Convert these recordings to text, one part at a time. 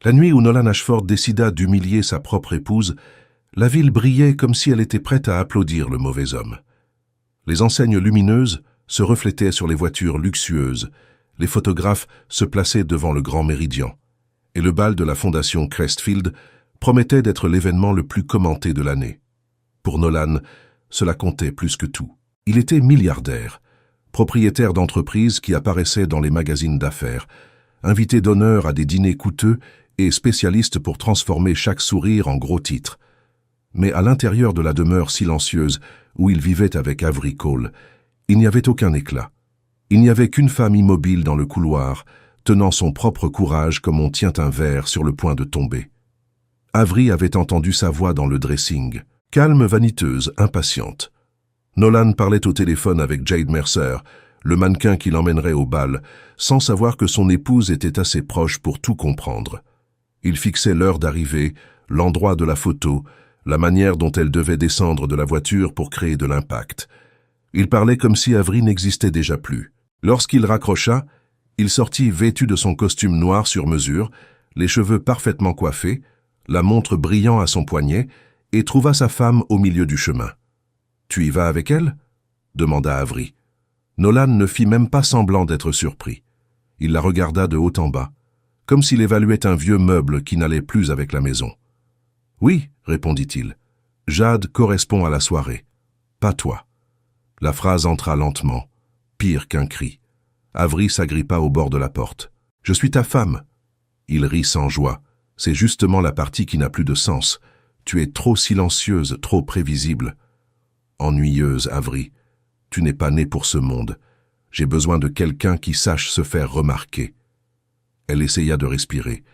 La nuit où Nolan Ashford décida d'humilier sa propre épouse, la ville brillait comme si elle était prête à applaudir le mauvais homme. Les enseignes lumineuses se reflétaient sur les voitures luxueuses, les photographes se plaçaient devant le Grand Méridien, et le bal de la fondation Crestfield promettait d'être l'événement le plus commenté de l'année. Pour Nolan, cela comptait plus que tout. Il était milliardaire, propriétaire d'entreprises qui apparaissaient dans les magazines d'affaires, invité d'honneur à des dîners coûteux et spécialiste pour transformer chaque sourire en gros titres. Mais à l'intérieur de la demeure silencieuse où il vivait avec Avery Cole, il n'y avait aucun éclat. Il n'y avait qu'une femme immobile dans le couloir, tenant son propre courage comme on tient un verre sur le point de tomber. Avery avait entendu sa voix dans le dressing, calme, vaniteuse, impatiente. Nolan parlait au téléphone avec Jade Mercer, le mannequin qui l'emmènerait au bal, sans savoir que son épouse était assez proche pour tout comprendre. Il fixait l'heure d'arrivée, l'endroit de la photo, la manière dont elle devait descendre de la voiture pour créer de l'impact. Il parlait comme si Avery n'existait déjà plus. Lorsqu'il raccrocha, il sortit vêtu de son costume noir sur mesure, les cheveux parfaitement coiffés, la montre brillant à son poignet, et trouva sa femme au milieu du chemin. « Tu y vas avec elle ?» demanda Avery. Nolan ne fit même pas semblant d'être surpris. Il la regarda de haut en bas, comme s'il évaluait un vieux meuble qui n'allait plus avec la maison. « Oui, » répondit-il. « Jade correspond à la soirée. Pas toi. » La phrase entra lentement, pire qu'un cri. Avery s'agrippa au bord de la porte. « Je suis ta femme. » Il rit sans joie. « C'est justement la partie qui n'a plus de sens. Tu es trop silencieuse, trop prévisible. » « Ennuyeuse, Avery. Tu n'es pas née pour ce monde. J'ai besoin de quelqu'un qui sache se faire remarquer. » Elle essaya de respirer.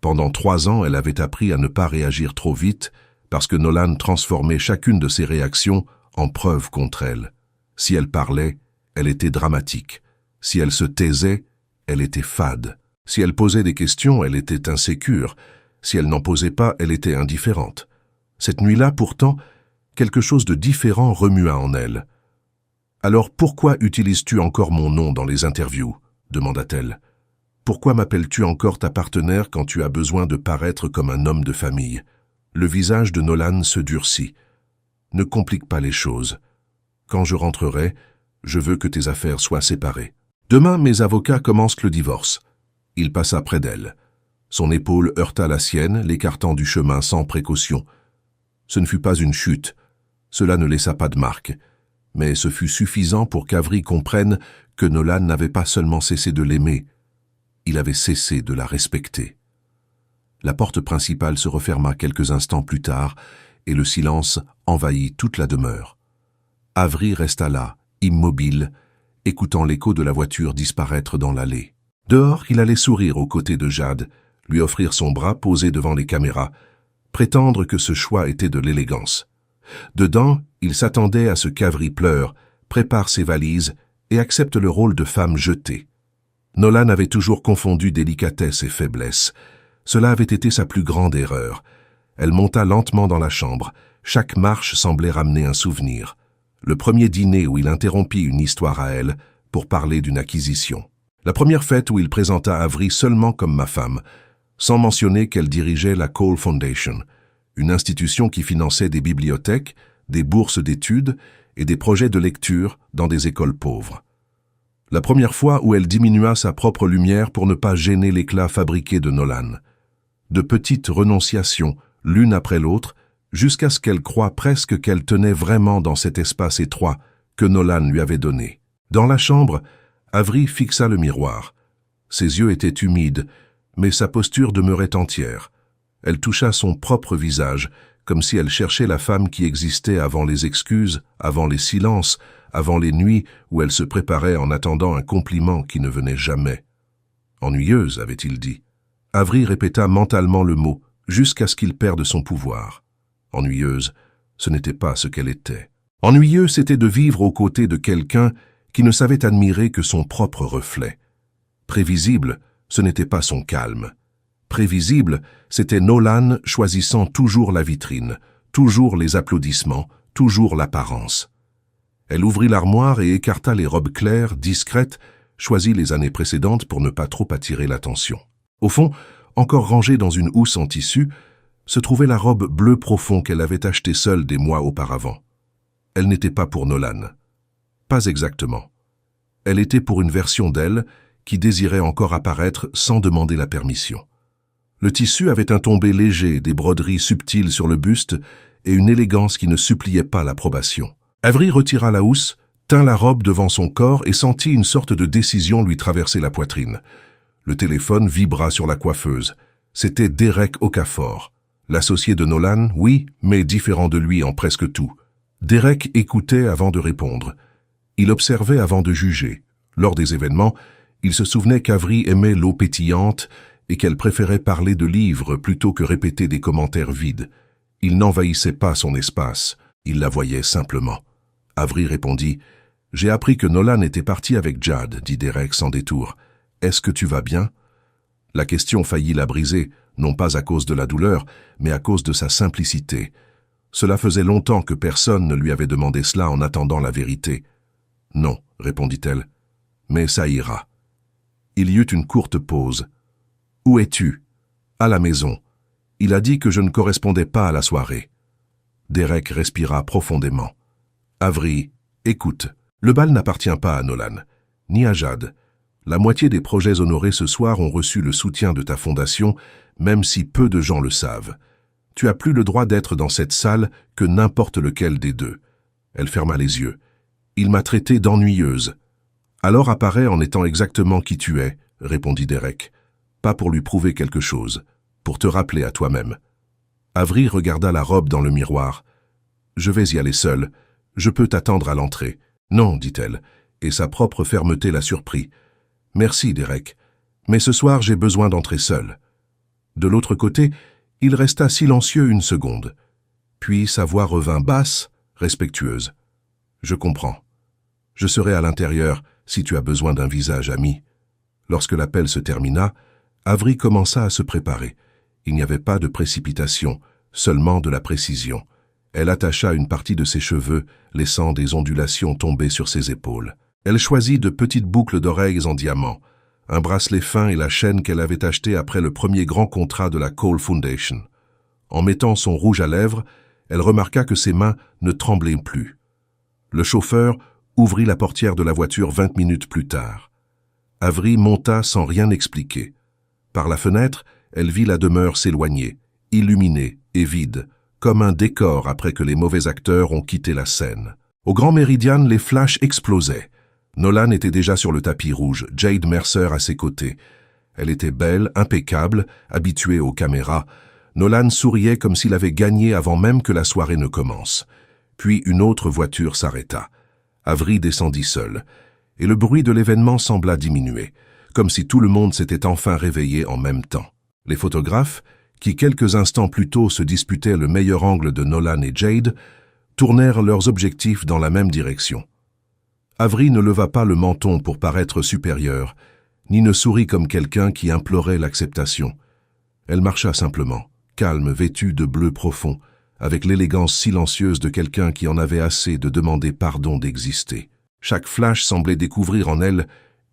Pendant 3 ans, elle avait appris à ne pas réagir trop vite parce que Nolan transformait chacune de ses réactions en preuve contre elle. Si elle parlait, elle était dramatique. Si elle se taisait, elle était fade. Si elle posait des questions, elle était insécure. Si elle n'en posait pas, elle était indifférente. Cette nuit-là, pourtant, quelque chose de différent remua en elle. « Alors pourquoi utilises-tu encore mon nom dans les interviews ?» demanda-t-elle. « Pourquoi m'appelles-tu encore ta partenaire quand tu as besoin de paraître comme un homme de famille ?» Le visage de Nolan se durcit. « Ne complique pas les choses. Quand je rentrerai, je veux que tes affaires soient séparées. Demain, mes avocats commencent le divorce. » Il passa près d'elle. Son épaule heurta la sienne, l'écartant du chemin sans précaution. Ce ne fut pas une chute. Cela ne laissa pas de marque. Mais ce fut suffisant pour qu'Avery comprenne que Nolan n'avait pas seulement cessé de l'aimer, il avait cessé de la respecter. La porte principale se referma quelques instants plus tard et le silence envahit toute la demeure. Avery resta là, immobile, écoutant l'écho de la voiture disparaître dans l'allée. Dehors, il allait sourire aux côtés de Jade, lui offrir son bras posé devant les caméras, prétendre que ce choix était de l'élégance. Dedans, il s'attendait à ce qu'Avery pleure, prépare ses valises et accepte le rôle de femme jetée. Nolan avait toujours confondu délicatesse et faiblesse. Cela avait été sa plus grande erreur. Elle monta lentement dans la chambre. Chaque marche semblait ramener un souvenir. Le premier dîner où il interrompit une histoire à elle pour parler d'une acquisition. La première fête où il présenta Avery seulement comme ma femme, sans mentionner qu'elle dirigeait la Cole Foundation, une institution qui finançait des bibliothèques, des bourses d'études et des projets de lecture dans des écoles pauvres. La première fois où elle diminua sa propre lumière pour ne pas gêner l'éclat fabriqué de Nolan. De petites renonciations, l'une après l'autre, jusqu'à ce qu'elle croie presque qu'elle tenait vraiment dans cet espace étroit que Nolan lui avait donné. Dans la chambre, Avery fixa le miroir. Ses yeux étaient humides, mais sa posture demeurait entière. Elle toucha son propre visage, comme si elle cherchait la femme qui existait avant les excuses, avant les silences, avant les nuits où elle se préparait en attendant un compliment qui ne venait jamais. Ennuyeuse, avait-il dit. Avery répéta mentalement le mot, jusqu'à ce qu'il perde son pouvoir. Ennuyeuse, ce n'était pas ce qu'elle était. Ennuyeux, c'était de vivre aux côtés de quelqu'un qui ne savait admirer que son propre reflet. Prévisible, ce n'était pas son calme. Prévisible, c'était Nolan choisissant toujours la vitrine, toujours les applaudissements, toujours l'apparence. Elle ouvrit l'armoire et écarta les robes claires, discrètes, choisies les années précédentes pour ne pas trop attirer l'attention. Au fond, encore rangée dans une housse en tissu, se trouvait la robe bleu profond qu'elle avait achetée seule des mois auparavant. Elle n'était pas pour Nolan. Pas exactement. Elle était pour une version d'elle qui désirait encore apparaître sans demander la permission. Le tissu avait un tombé léger, des broderies subtiles sur le buste et une élégance qui ne suppliait pas l'approbation. Avery retira la housse, tint la robe devant son corps et sentit une sorte de décision lui traverser la poitrine. Le téléphone vibra sur la coiffeuse. C'était Derek Okafor. L'associé de Nolan, oui, mais différent de lui en presque tout. Derek écoutait avant de répondre. Il observait avant de juger. Lors des événements, il se souvenait qu'Avery aimait l'eau pétillante et qu'elle préférait parler de livres plutôt que répéter des commentaires vides. Il n'envahissait pas son espace, il la voyait simplement. Avery répondit « J'ai appris que Nolan était parti avec Jad, dit Derek sans détour. Est-ce que tu vas bien ?» La question faillit la briser, non pas à cause de la douleur, mais à cause de sa simplicité. Cela faisait longtemps que personne ne lui avait demandé cela en attendant la vérité. « Non, répondit-elle, mais ça ira. » Il y eut une courte pause. « Où es-tu ?»« À la maison. Il a dit que je ne correspondais pas à la soirée. » Derek respira profondément. « Avery, écoute, le bal n'appartient pas à Nolan, ni à Jad. La moitié des projets honorés ce soir ont reçu le soutien de ta fondation, même si peu de gens le savent. Tu as plus le droit d'être dans cette salle que n'importe lequel des deux. » Elle ferma les yeux. « Il m'a traité d'ennuyeuse. »« Alors apparaît en étant exactement qui tu es, » répondit Derek. « Pas pour lui prouver quelque chose, pour te rappeler à toi-même. » Avery regarda la robe dans le miroir. « Je vais y aller seule. Je peux t'attendre à l'entrée. »« Non, dit-elle, et sa propre fermeté la surprit. « Merci, Derek, mais ce soir j'ai besoin d'entrer seule. » De l'autre côté, il resta silencieux une seconde. Puis sa voix revint basse, respectueuse. « Je comprends. Je serai à l'intérieur si tu as besoin d'un visage ami. » Lorsque l'appel se termina, Avery commença à se préparer. Il n'y avait pas de précipitation, seulement de la précision. Elle attacha une partie de ses cheveux, laissant des ondulations tomber sur ses épaules. Elle choisit de petites boucles d'oreilles en diamant, un bracelet fin et la chaîne qu'elle avait achetée après le premier grand contrat de la Cole Foundation. En mettant son rouge à lèvres, elle remarqua que ses mains ne tremblaient plus. Le chauffeur ouvrit la portière de la voiture 20 minutes plus tard. Avery monta sans rien expliquer. Par la fenêtre, elle vit la demeure s'éloigner, illuminée et vide, comme un décor après que les mauvais acteurs ont quitté la scène. Au Grand Meridian, les flashs explosaient. Nolan était déjà sur le tapis rouge, Jade Mercer à ses côtés. Elle était belle, impeccable, habituée aux caméras. Nolan souriait comme s'il avait gagné avant même que la soirée ne commence. Puis une autre voiture s'arrêta. Avery descendit seul, et le bruit de l'événement sembla diminuer, comme si tout le monde s'était enfin réveillé en même temps. Les photographes, qui quelques instants plus tôt se disputaient le meilleur angle de Nolan et Jade, tournèrent leurs objectifs dans la même direction. Avery ne leva pas le menton pour paraître supérieure, ni ne sourit comme quelqu'un qui implorait l'acceptation. Elle marcha simplement, calme, vêtue de bleu profond, avec l'élégance silencieuse de quelqu'un qui en avait assez de demander pardon d'exister. Chaque flash semblait découvrir en elle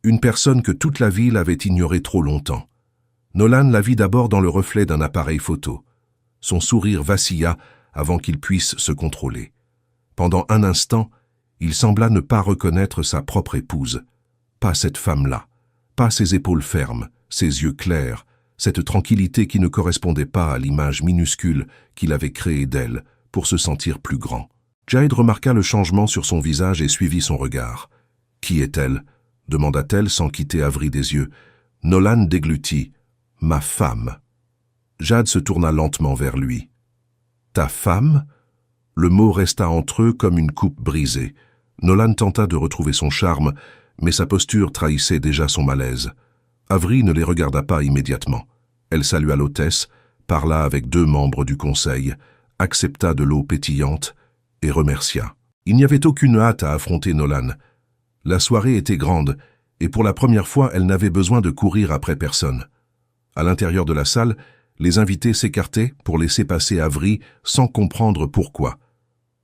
une personne que toute la ville avait ignorée trop longtemps. Nolan la vit d'abord dans le reflet d'un appareil photo. Son sourire vacilla avant qu'il puisse se contrôler. Pendant un instant, il sembla ne pas reconnaître sa propre épouse. Pas cette femme-là, pas ses épaules fermes, ses yeux clairs, cette tranquillité qui ne correspondait pas à l'image minuscule qu'il avait créée d'elle pour se sentir plus grand. Jade remarqua le changement sur son visage et suivit son regard. « Qui est-elle » demanda-t-elle sans quitter Avery des yeux. Nolan déglutit. « Ma femme. » Jade se tourna lentement vers lui. « Ta femme ?» Le mot resta entre eux comme une coupe brisée. Nolan tenta de retrouver son charme, mais sa posture trahissait déjà son malaise. Avery ne les regarda pas immédiatement. Elle salua l'hôtesse, parla avec 2 membres du conseil, accepta de l'eau pétillante et remercia. Il n'y avait aucune hâte à affronter Nolan. La soirée était grande, et pour la première fois, elle n'avait besoin de courir après personne. À l'intérieur de la salle, les invités s'écartaient pour laisser passer Avery sans comprendre pourquoi.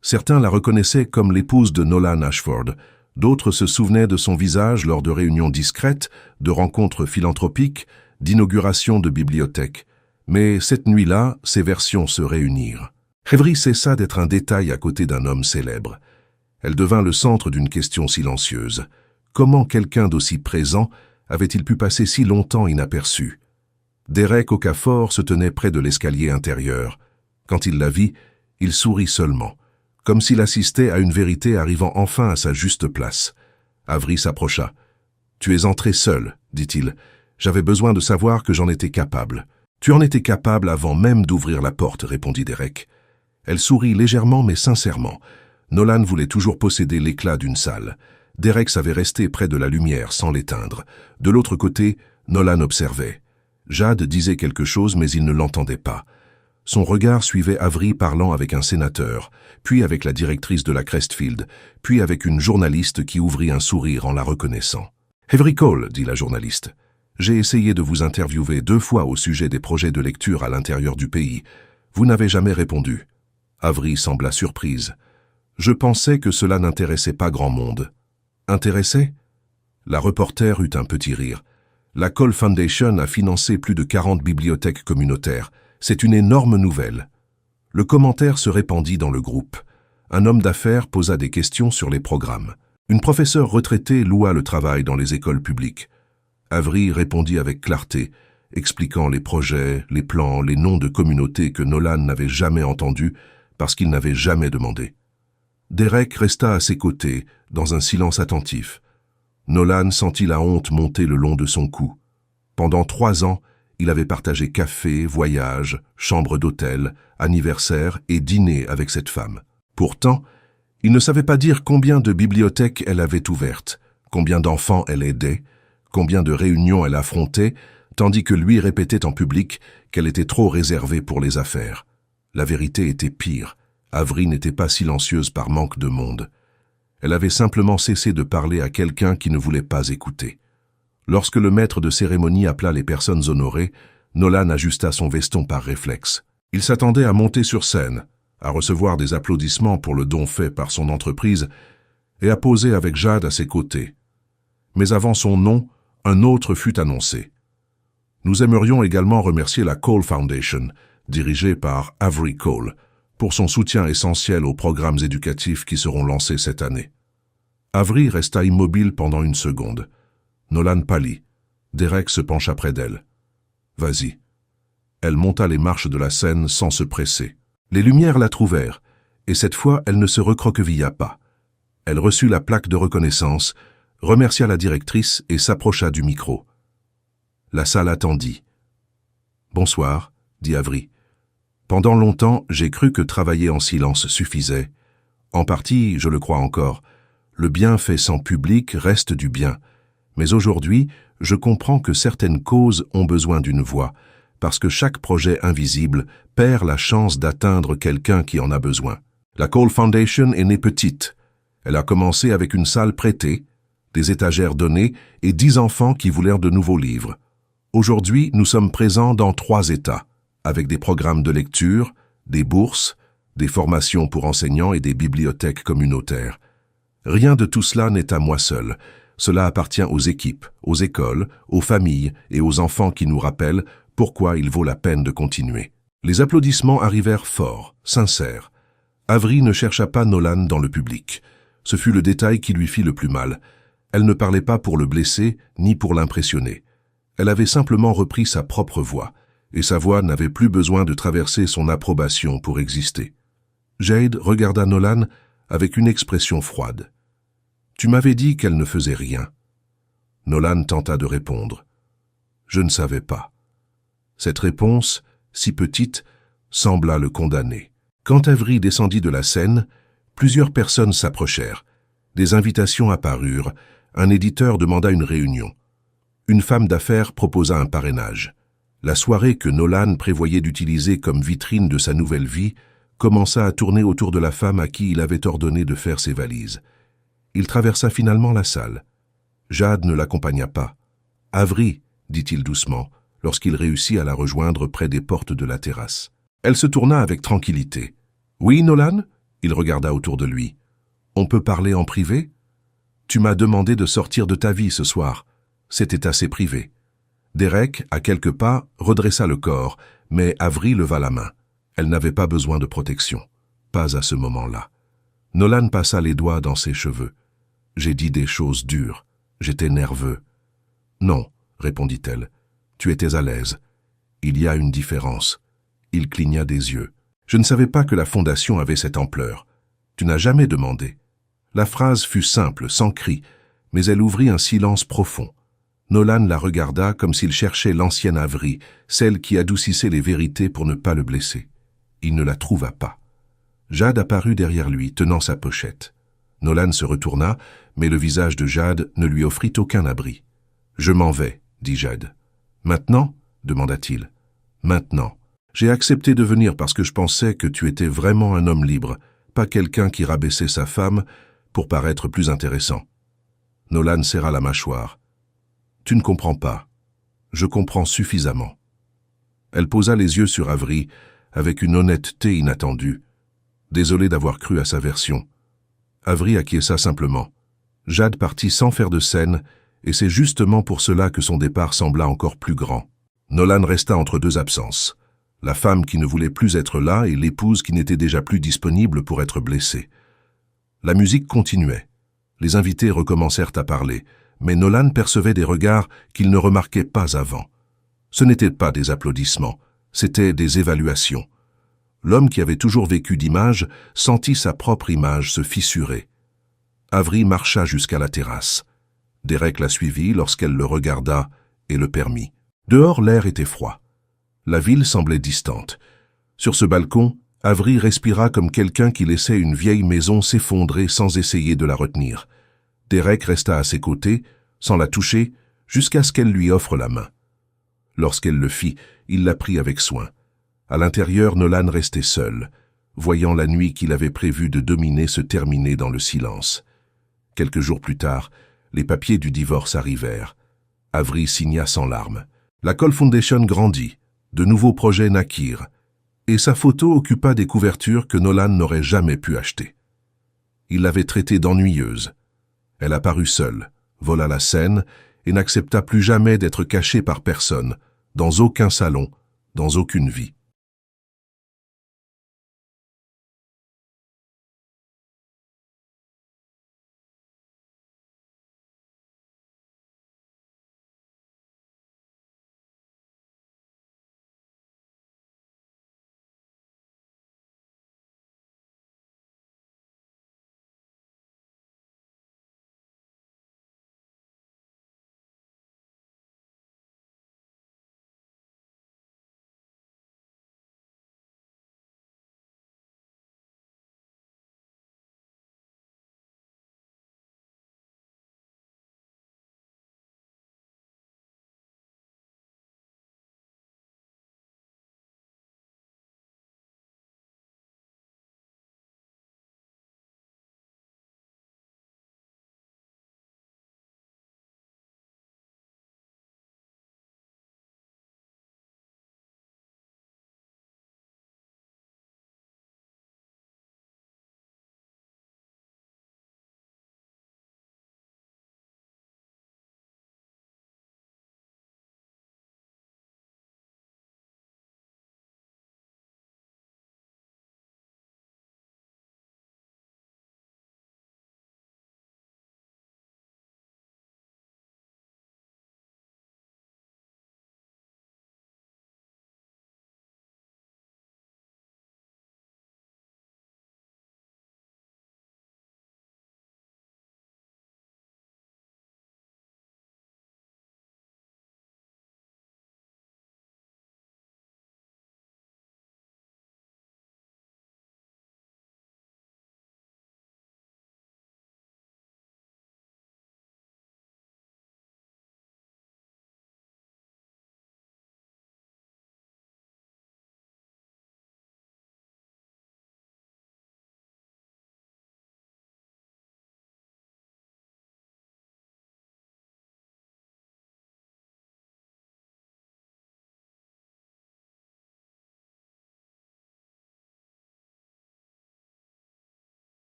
Certains la reconnaissaient comme l'épouse de Nolan Ashford, d'autres se souvenaient de son visage lors de réunions discrètes, de rencontres philanthropiques, d'inauguration de bibliothèque, mais cette nuit-là, ces versions se réunirent. Avery cessa d'être un détail à côté d'un homme célèbre. Elle devint le centre d'une question silencieuse. Comment quelqu'un d'aussi présent avait-il pu passer si longtemps inaperçu? Derek Okafor se tenait près de l'escalier intérieur. Quand il la vit, il sourit seulement, comme s'il assistait à une vérité arrivant enfin à sa juste place. Avery s'approcha. « Tu es entré seul, dit-il. J'avais besoin de savoir que j'en étais capable. »« Tu en étais capable avant même d'ouvrir la porte, répondit Derek. Elle sourit légèrement mais sincèrement. Nolan voulait toujours posséder l'éclat d'une salle. Derek savait rester près de la lumière sans l'éteindre. De l'autre côté, Nolan observait. Jade disait quelque chose mais il ne l'entendait pas. Son regard suivait Avery parlant avec un sénateur, puis avec la directrice de la Crestfield, puis avec une journaliste qui ouvrit un sourire en la reconnaissant. « Avery Cole, dit la journaliste. J'ai essayé de vous interviewer 2 fois au sujet des projets de lecture à l'intérieur du pays. Vous n'avez jamais répondu. » Avery sembla surprise. « Je pensais que cela n'intéressait pas grand monde. »« Intéressait ?» La reporter eut un petit rire. « La Cole Foundation a financé plus de 40 bibliothèques communautaires. C'est une énorme nouvelle. » Le commentaire se répandit dans le groupe. Un homme d'affaires posa des questions sur les programmes. Une professeure retraitée loua le travail dans les écoles publiques. Avery répondit avec clarté, expliquant les projets, les plans, les noms de communautés que Nolan n'avait jamais entendus parce qu'il n'avait jamais demandé. Derek resta à ses côtés, dans un silence attentif. Nolan sentit la honte monter le long de son cou. Pendant 3 ans, il avait partagé café, voyage, chambre d'hôtel, anniversaire et dîner avec cette femme. Pourtant, il ne savait pas dire combien de bibliothèques elle avait ouvertes, combien d'enfants elle aidait, combien de réunions elle affrontait, tandis que lui répétait en public qu'elle était trop réservée pour les affaires. La vérité était pire. Avery n'était pas silencieuse par manque de monde. Elle avait simplement cessé de parler à quelqu'un qui ne voulait pas écouter. Lorsque le maître de cérémonie appela les personnes honorées, Nolan ajusta son veston par réflexe. Il s'attendait à monter sur scène, à recevoir des applaudissements pour le don fait par son entreprise et à poser avec Jade à ses côtés. Mais avant son nom, un autre fut annoncé. Nous aimerions également remercier la Cole Foundation, dirigée par Avery Cole, pour son soutien essentiel aux programmes éducatifs qui seront lancés cette année. Avery resta immobile pendant une seconde. Nolan pâlit. Derek se pencha près d'elle. « Vas-y. » Elle monta les marches de la scène sans se presser. Les lumières la trouvèrent, et cette fois elle ne se recroquevilla pas. Elle reçut la plaque de reconnaissance, remercia la directrice et s'approcha du micro. La salle attendit. « Bonsoir, » dit Avery. « Pendant longtemps, j'ai cru que travailler en silence suffisait. En partie, je le crois encore. Le bien fait sans public reste du bien. Mais aujourd'hui, je comprends que certaines causes ont besoin d'une voix, parce que chaque projet invisible perd la chance d'atteindre quelqu'un qui en a besoin. La Cole Foundation est née petite. Elle a commencé avec une salle prêtée, des étagères données et 10 enfants qui voulèrent de nouveaux livres. Aujourd'hui, nous sommes présents dans 3 États, avec des programmes de lecture, des bourses, des formations pour enseignants et des bibliothèques communautaires. Rien de tout cela n'est à moi seul. Cela appartient aux équipes, aux écoles, aux familles et aux enfants qui nous rappellent pourquoi il vaut la peine de continuer. Les applaudissements arrivèrent forts, sincères. Avery ne chercha pas Nolan dans le public. Ce fut le détail qui lui fit le plus mal. Elle ne parlait pas pour le blesser ni pour l'impressionner. Elle avait simplement repris sa propre voix, et sa voix n'avait plus besoin de traverser son approbation pour exister. Jade regarda Nolan avec une expression froide. « Tu m'avais dit qu'elle ne faisait rien. » Nolan tenta de répondre. « Je ne savais pas. » Cette réponse, si petite, sembla le condamner. Quand Avery descendit de la scène, plusieurs personnes s'approchèrent. Des invitations apparurent. Un éditeur demanda une réunion. Une femme d'affaires proposa un parrainage. La soirée que Nolan prévoyait d'utiliser comme vitrine de sa nouvelle vie commença à tourner autour de la femme à qui il avait ordonné de faire ses valises. Il traversa finalement la salle. Jade ne l'accompagna pas. « Avery », dit-il doucement, lorsqu'il réussit à la rejoindre près des portes de la terrasse. Elle se tourna avec tranquillité. « Oui, Nolan ?» Il regarda autour de lui. « On peut parler en privé ? Tu m'as demandé de sortir de ta vie ce soir. C'était assez privé. » Derek, à quelques pas, redressa le corps, mais Avery leva la main. Elle n'avait pas besoin de protection. Pas à ce moment-là. Nolan passa les doigts dans ses cheveux. J'ai dit des choses dures. J'étais nerveux. Non, répondit-elle. Tu étais à l'aise. Il y a une différence. Il cligna des yeux. Je ne savais pas que la fondation avait cette ampleur. Tu n'as jamais demandé. La phrase fut simple, sans cri, mais elle ouvrit un silence profond. Nolan la regarda comme s'il cherchait l'ancienne Avery, celle qui adoucissait les vérités pour ne pas le blesser. Il ne la trouva pas. Jade apparut derrière lui, tenant sa pochette. Nolan se retourna, mais le visage de Jade ne lui offrit aucun abri. « Je m'en vais, » dit Jade. « Maintenant » demanda-t-il. « Maintenant. J'ai accepté de venir parce que je pensais que tu étais vraiment un homme libre, pas quelqu'un qui rabaissait sa femme pour paraître plus intéressant. » Nolan serra la mâchoire. « Tu ne comprends pas. Je comprends suffisamment. » Elle posa les yeux sur Avery avec une honnêteté inattendue. Désolé d'avoir cru à sa version. Avery acquiesça simplement. Jade partit sans faire de scène, et c'est justement pour cela que son départ sembla encore plus grand. Nolan resta entre deux absences. La femme qui ne voulait plus être là et l'épouse qui n'était déjà plus disponible pour être blessée. La musique continuait. Les invités recommencèrent à parler, mais Nolan percevait des regards qu'il ne remarquait pas avant. Ce n'étaient pas des applaudissements, c'étaient des évaluations. L'homme qui avait toujours vécu d'images sentit sa propre image se fissurer. Avery marcha jusqu'à la terrasse. Derek la suivit lorsqu'elle le regarda et le permit. Dehors, l'air était froid. La ville semblait distante. Sur ce balcon, Avery respira comme quelqu'un qui laissait une vieille maison s'effondrer sans essayer de la retenir. Derek resta à ses côtés, sans la toucher, jusqu'à ce qu'elle lui offre la main. Lorsqu'elle le fit, il la prit avec soin. À l'intérieur, Nolan restait seul, voyant la nuit qu'il avait prévu de dominer se terminer dans le silence. Quelques jours plus tard, les papiers du divorce arrivèrent. Avery signa sans larmes. La Cole Foundation grandit, de nouveaux projets naquirent, et sa photo occupa des couvertures que Nolan n'aurait jamais pu acheter. Il l'avait traitée d'ennuyeuse. Elle apparut seule, vola la scène et n'accepta plus jamais d'être cachée par personne, dans aucun salon, dans aucune vie.